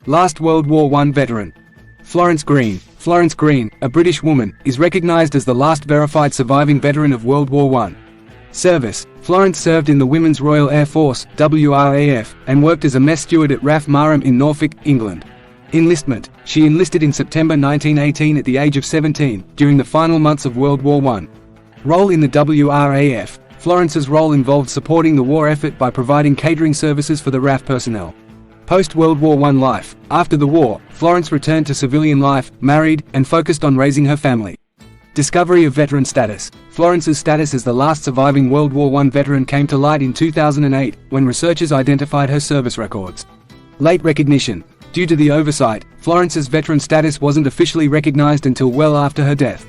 Last World War I veteran. Florence Green. Florence Green, a British woman, is recognised as the last verified surviving veteran of World War I. Service. Florence served in the Women's Royal Air Force (WRAF) and worked as a mess steward at RAF Marham in Norfolk, England. Enlistment. She enlisted in September 1918 at the age of 17, during the final months of World War I. Role in the WRAF. Florence's role involved supporting the war effort by providing catering services for the RAF personnel. Post-World War I life. After the war, Florence returned to civilian life, married, and focused on raising her family. Discovery of veteran status. Florence's status as the last surviving World War I veteran came to light in 2008, when researchers identified her service records. Late recognition. Due to the oversight, Florence's veteran status wasn't officially recognized until well after her death.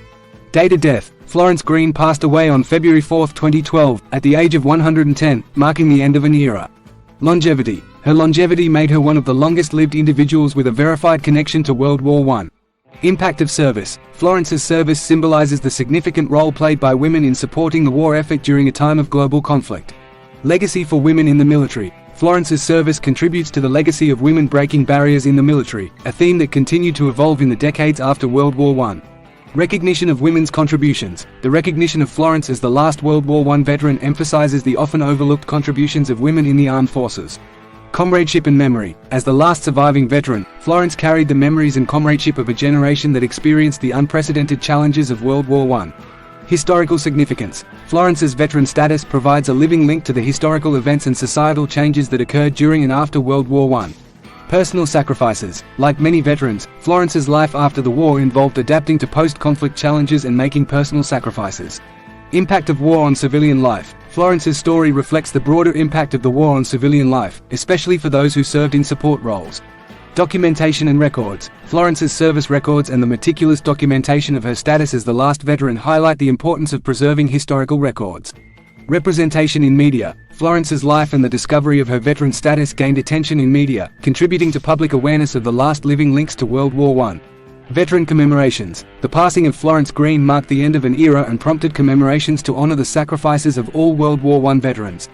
Date of death. Florence Green passed away on February 4, 2012, at the age of 110, marking the end of an era. Longevity. Her longevity made her one of the longest-lived individuals with a verified connection to World War I. Impact of service. Florence's service symbolizes the significant role played by women in supporting the war effort during a time of global conflict. Legacy for women in the military. Florence's service contributes to the legacy of women breaking barriers in the military, a theme that continued to evolve in the decades after World War I. Recognition of women's contributions. The recognition of Florence as the last World War I veteran emphasizes the often overlooked contributions of women in the armed forces. Comradeship and memory. As the last surviving veteran, Florence carried the memories and comradeship of a generation that experienced the unprecedented challenges of World War I. Historical significance. Florence's veteran status provides a living link to the historical events and societal changes that occurred during and after World War I. Personal sacrifices. Like many veterans, Florence's life after the war involved adapting to post-conflict challenges and making personal sacrifices. Impact of war on civilian life. Florence's story reflects the broader impact of the war on civilian life, especially for those who served in support roles. Documentation and records. Florence's service records and the meticulous documentation of her status as the last veteran highlight the importance of preserving historical records. Representation in media. Florence's life and the discovery of her veteran status gained attention in media, contributing to public awareness of the last living links to World War I. Veteran commemorations. The passing of Florence Green marked the end of an era and prompted commemorations to honor the sacrifices of all World War I veterans.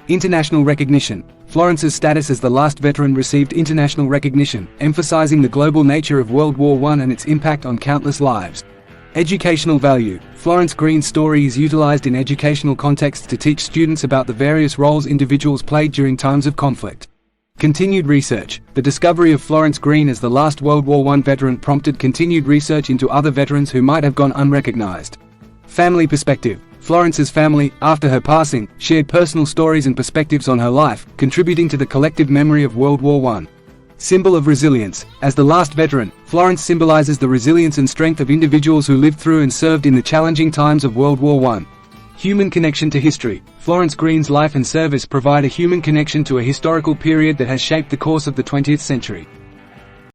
International recognition. Florence's status as the last veteran received international recognition, emphasizing the global nature of World War I and its impact on countless lives. Educational value. Florence Green's story is utilized in educational contexts to teach students about the various roles individuals played during times of conflict. Continued research. The discovery of Florence Green as the last World War I veteran prompted continued research into other veterans who might have gone unrecognized. Family perspective. Florence's family, after her passing, shared personal stories and perspectives on her life, contributing to the collective memory of World War I. Symbol of resilience. As the last veteran, Florence symbolizes the resilience and strength of individuals who lived through and served in the challenging times of World War I. Human connection to history. Florence Green's life and service provide a human connection to a historical period that has shaped the course of the 20th century.